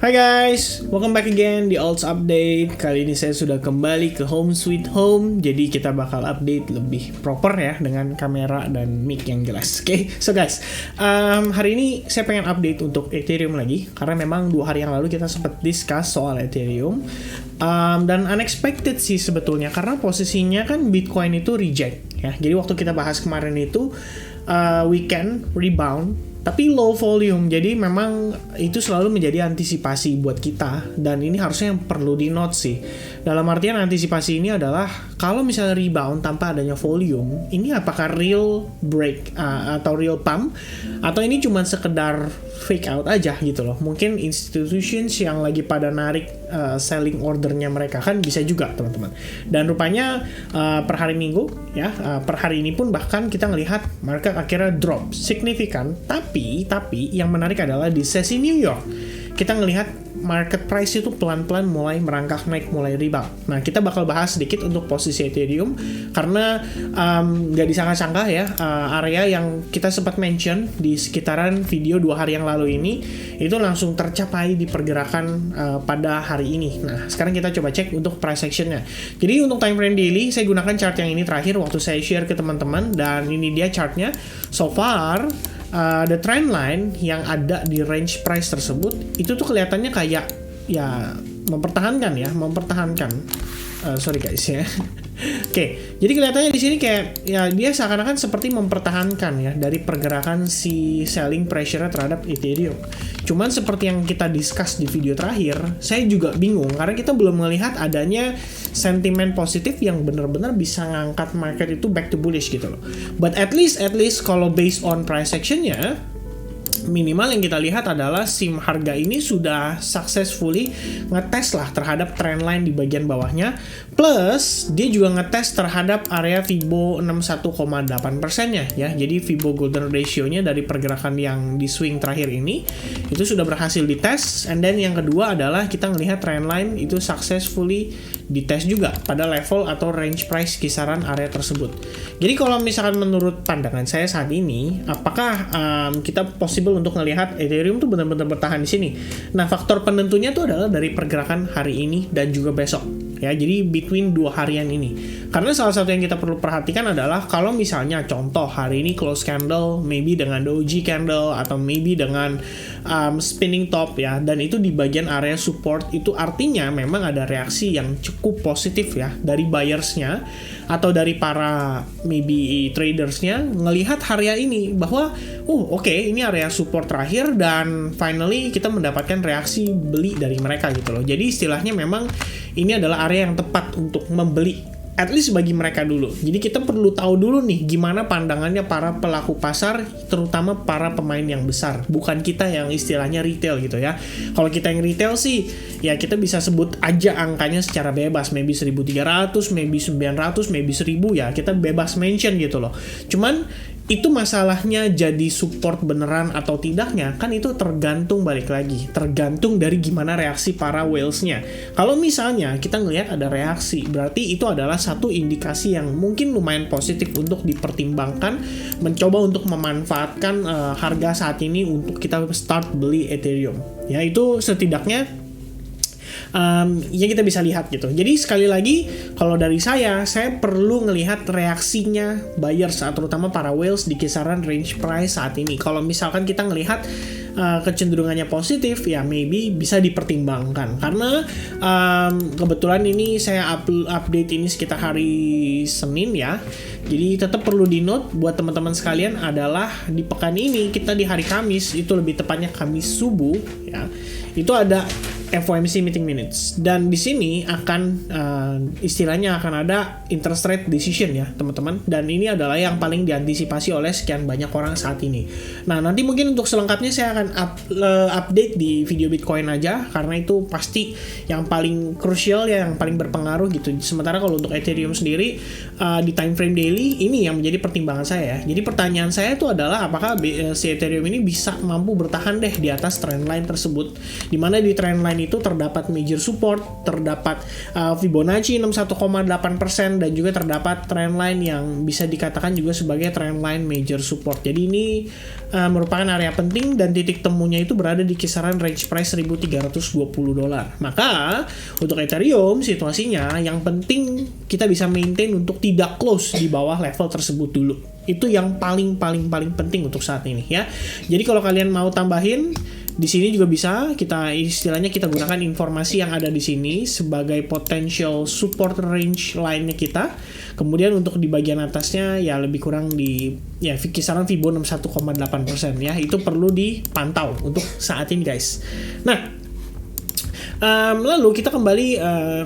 Hai guys, welcome back again di Alts Update. Kali ini saya sudah kembali ke Home Sweet Home. Jadi kita bakal update lebih proper ya, dengan kamera dan mic yang jelas. Oke, so guys, hari ini saya pengen update untuk Ethereum lagi, karena memang 2 hari yang lalu kita sempat discuss soal Ethereum. Dan unexpected sih sebetulnya, karena posisinya kan Bitcoin itu reject ya. Jadi waktu kita bahas kemarin itu weekend rebound tapi low volume, jadi memang itu selalu menjadi antisipasi buat kita, dan ini harusnya yang perlu di note sih. Dalam artian antisipasi ini adalah kalau misalnya rebound tanpa adanya volume, ini apakah real break atau real pump, atau ini cuma sekedar fake out aja gitu loh. Mungkin institutions yang lagi pada narik selling ordernya mereka, kan bisa juga teman-teman. Dan rupanya per hari Minggu ya, per hari ini pun bahkan kita ngelihat market akhirnya drop signifikan. Tapi yang menarik adalah di sesi New York kita ngelihat market price itu pelan-pelan mulai merangkak naik, mulai rebound. Nah, kita bakal bahas sedikit untuk posisi Ethereum, karena nggak disangka-sangka ya, area yang kita sempat mention di sekitaran video 2 hari yang lalu ini itu langsung tercapai di pergerakan pada hari ini. Nah, sekarang kita coba cek untuk price actionnya. Jadi untuk time frame daily saya gunakan chart yang ini terakhir waktu saya share ke teman-teman, dan ini dia chartnya. So far the trend line yang ada di range price tersebut itu tuh kelihatannya kayak ya mempertahankan. Sorry guys ya. Oke, jadi kelihatannya di sini kayak ya dia seakan-akan seperti mempertahankan ya dari pergerakan si selling pressure terhadap Ethereum. Cuman seperti yang kita discuss di video terakhir, saya juga bingung karena kita belum melihat adanya sentimen positif yang benar-benar bisa ngangkat market itu back to bullish gitu loh. But at least kalau based on price actionnya, minimal yang kita lihat adalah SIM harga ini sudah successfully ngetes lah terhadap trendline di bagian bawahnya, plus dia juga ngetes terhadap area Fibo 61,8%-nya ya. Jadi Fibo Golden Ratio-nya dari pergerakan yang di swing terakhir ini itu sudah berhasil dites. And then yang kedua adalah kita ngelihat trendline itu successfully dites juga pada level atau range price kisaran area tersebut. Jadi kalau misalkan menurut pandangan saya saat ini, apakah kita possible untuk melihat Ethereum tuh benar-benar bertahan di sini? Nah, faktor penentunya tuh adalah dari pergerakan hari ini dan juga besok ya. Jadi between 2 harian ini. Karena salah satu yang kita perlu perhatikan adalah kalau misalnya contoh hari ini close candle maybe dengan doji candle atau maybe dengan spinning top ya, dan itu di bagian area support, itu artinya memang ada reaksi yang cukup positif ya dari buyersnya atau dari para maybe tradersnya ngelihat area ini bahwa oke, ini area support terakhir dan finally kita mendapatkan reaksi beli dari mereka gitu loh. Jadi istilahnya memang ini adalah area yang tepat untuk membeli, at least bagi mereka dulu. Jadi kita perlu tahu dulu nih gimana pandangannya para pelaku pasar, terutama para pemain yang besar, bukan kita yang istilahnya retail gitu ya. Kalau kita yang retail sih ya kita bisa sebut aja angkanya secara bebas, maybe 1.300, maybe 900, maybe 1.000 ya, kita bebas mention gitu loh. Cuman itu masalahnya jadi support beneran atau tidaknya, kan itu tergantung, balik lagi tergantung dari gimana reaksi para whales-nya. Kalau misalnya kita ngelihat ada reaksi, berarti itu adalah satu indikasi yang mungkin lumayan positif untuk dipertimbangkan, mencoba untuk memanfaatkan harga saat ini untuk kita start beli Ethereum ya. Itu setidaknya ya kita bisa lihat gitu. Jadi sekali lagi kalau dari saya perlu ngelihat reaksinya buyers, terutama para whales di kisaran range price saat ini. Kalau misalkan kita ngelihat kecenderungannya positif ya maybe bisa dipertimbangkan, karena kebetulan ini saya update ini sekitar hari Senin ya. Jadi tetap perlu di note buat teman-teman sekalian adalah di pekan ini, kita di hari Kamis, itu lebih tepatnya Kamis subuh ya, itu ada FOMC meeting minutes, dan di sini akan istilahnya akan ada interest rate decision ya teman-teman, dan ini adalah yang paling diantisipasi oleh sekian banyak orang saat ini. Nah, nanti mungkin untuk selengkapnya saya akan update di video Bitcoin aja, karena itu pasti yang paling krusial ya, yang paling berpengaruh gitu. Sementara kalau untuk Ethereum sendiri di time frame daily ini yang menjadi pertimbangan saya ya. Jadi pertanyaan saya itu adalah apakah si Ethereum ini bisa mampu bertahan deh di atas trendline tersebut, dimana di trendline itu terdapat major support, terdapat Fibonacci 61,8% dan juga terdapat trendline yang bisa dikatakan juga sebagai trendline major support. Jadi ini merupakan area penting dan titik temunya itu berada di kisaran range price $1.320. Maka untuk Ethereum situasinya yang penting kita bisa maintain untuk tidak close di bawah level tersebut dulu. Itu yang paling penting untuk saat ini ya. Jadi kalau kalian mau tambahin di sini juga bisa kita gunakan informasi yang ada di sini sebagai potential support range lainnya kita. Kemudian untuk di bagian atasnya ya lebih kurang di ya kisaran Fibonacci 61,8% ya. Itu perlu dipantau untuk saat ini guys. Nah, lalu kita kembali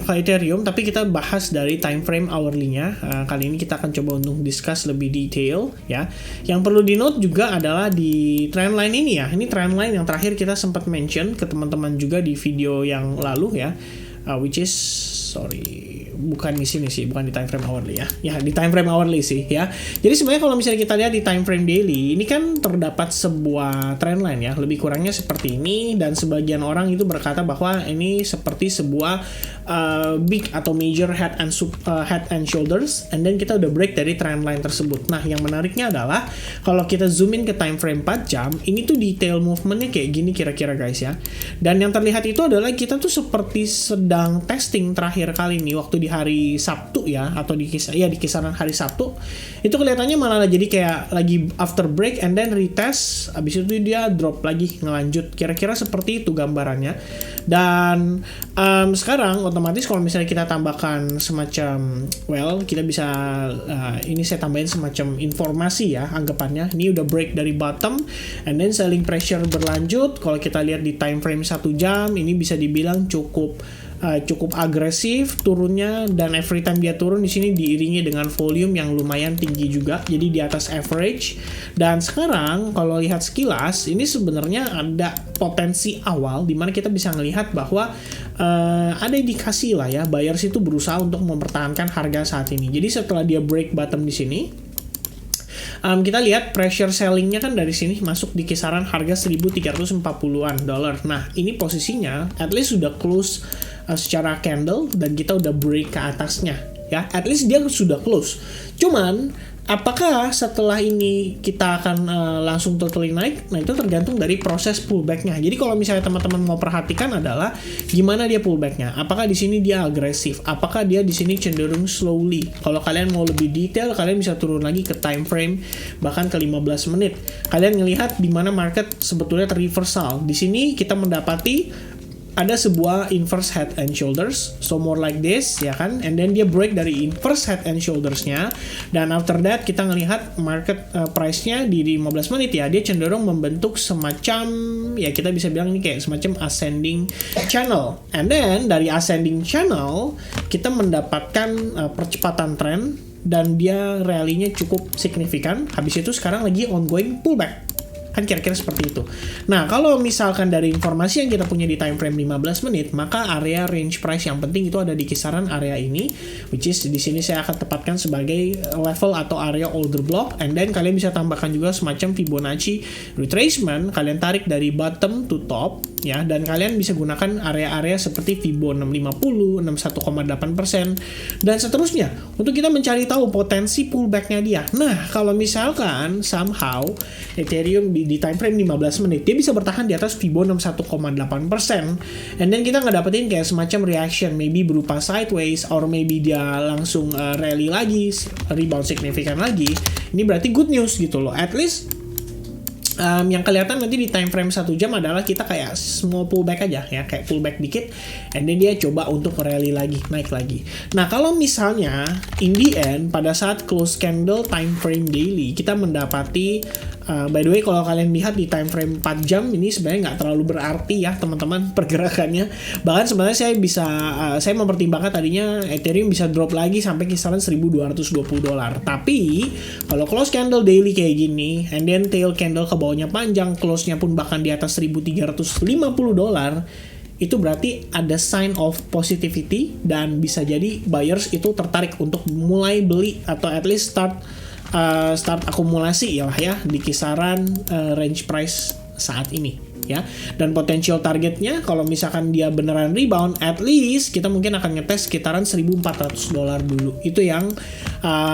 ke Ethereum, tapi kita bahas dari time frame hourly-nya. Kali ini kita akan coba untuk discuss lebih detail ya. Yang perlu di note juga adalah di trendline ini ya. Ini trendline yang terakhir kita sempat mention ke teman-teman juga di video yang lalu ya. Which is bukan di sini sih, bukan di time frame hourly ya. Ya, di time frame hourly sih ya. Jadi sebenarnya kalau misalnya kita lihat di time frame daily, ini kan terdapat sebuah trendline ya, lebih kurangnya seperti ini, dan sebagian orang itu berkata bahwa ini seperti sebuah big atau major head and shoulders, and then kita udah break dari trendline tersebut. Nah, yang menariknya adalah kalau kita zoom in ke time frame 4 jam, ini tuh detail movementnya kayak gini kira-kira guys ya. Dan yang terlihat itu adalah kita tuh seperti sedang testing terakhir kali ini waktu di hari Sabtu ya, atau di kisaran hari Sabtu. Itu kelihatannya malah jadi kayak lagi after break and then retest, habis itu dia drop lagi ngelanjut. Kira-kira seperti itu gambarannya. Dan sekarang otomatis kalau misalnya kita tambahkan semacam kita bisa ini saya tambahin semacam informasi ya anggapannya. Ini udah break dari bottom and then selling pressure berlanjut. Kalau kita lihat di time frame 1 jam ini bisa dibilang cukup agresif turunnya, dan every time dia turun di sini diiringi dengan volume yang lumayan tinggi juga, jadi di atas average. Dan sekarang kalau lihat sekilas ini sebenarnya ada potensi awal di mana kita bisa melihat bahwa ada indikasi lah ya buyers itu berusaha untuk mempertahankan harga saat ini. Jadi setelah dia break bottom di sini, kita lihat pressure sellingnya kan dari sini masuk di kisaran harga 1.340-an dolar. Nah, ini posisinya at least sudah close secara candle dan kita udah break ke atasnya ya. At least dia sudah close. Cuman apakah setelah ini kita akan langsung totally naik? Nah, itu tergantung dari proses pullback-nya. Jadi kalau misalnya teman-teman mau perhatikan adalah gimana dia pullback-nya. Apakah di sini dia agresif? Apakah dia di sini cenderung slowly? Kalau kalian mau lebih detail, kalian bisa turun lagi ke time frame bahkan ke 15 menit. Kalian ngelihat di mana market sebetulnya terreversal. Di sini kita mendapati ada sebuah inverse head and shoulders, so more like this ya kan, and then dia break dari inverse head and shoulders-nya, dan after that kita ngelihat market price-nya di 15 menit ya, dia cenderung membentuk semacam ya kita bisa bilang ini kayak semacam ascending channel, and then dari ascending channel kita mendapatkan percepatan tren dan dia rally-nya cukup signifikan. Habis itu sekarang lagi ongoing pullback. Kan kira-kira seperti itu. Nah, kalau misalkan dari informasi yang kita punya di time frame 15 menit, maka area range price yang penting itu ada di kisaran area ini, which is di sini saya akan tepatkan sebagai level atau area order block, and then kalian bisa tambahkan juga semacam Fibonacci retracement, kalian tarik dari bottom to top ya, dan kalian bisa gunakan area-area seperti Fibo 650, 61,8% dan seterusnya untuk kita mencari tahu potensi pullback-nya dia. Nah, kalau misalkan somehow Ethereum di time frame 15 menit dia bisa bertahan di atas Fibo 61,8%, and then kita ngedapetin kayak semacam reaction maybe berupa sideways or maybe dia langsung rally lagi, rebound signifikan lagi. Ini berarti good news gitu loh. At least yang kelihatan nanti di time frame 1 jam adalah kita kayak small pullback aja ya, kayak pullback dikit and then dia coba untuk rally lagi, naik lagi. Nah, kalau misalnya in the end pada saat close candle time frame daily kita mendapati by the way kalau kalian lihat di time frame 4 jam ini sebenarnya nggak terlalu berarti ya teman-teman pergerakannya. Bahkan sebenarnya saya mempertimbangkan tadinya Ethereum bisa drop lagi sampai kisaran $1.220. Tapi kalau close candle daily kayak gini and then tail candle ke bawahnya panjang, close-nya pun bahkan di atas $1.350, itu berarti ada sign of positivity dan bisa jadi buyers itu tertarik untuk mulai beli atau at least start akumulasi ya di kisaran range price saat ini. ya. Dan potential targetnya kalau misalkan dia beneran rebound, at least kita mungkin akan ngetes sekitaran $1.400 dulu. Itu yang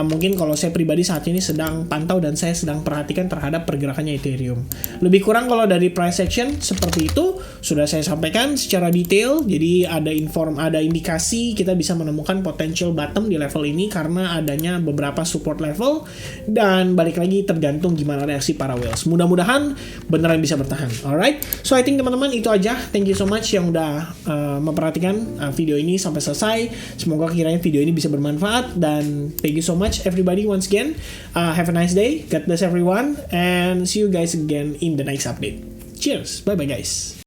mungkin kalau saya pribadi saat ini sedang pantau dan saya sedang perhatikan terhadap pergerakannya Ethereum. Lebih kurang kalau dari price action seperti itu sudah saya sampaikan secara detail. Jadi ada indikasi kita bisa menemukan potential bottom di level ini karena adanya beberapa support level, dan balik lagi tergantung gimana reaksi para whales. Mudah-mudahan beneran bisa bertahan. Alright, so I think teman-teman itu aja. Thank you so much yang udah memperhatikan video ini sampai selesai. Semoga kiranya video ini bisa bermanfaat, dan thank you so much everybody once again. Have a nice day. God bless everyone, and see you guys again in the next update. Cheers. Bye bye guys.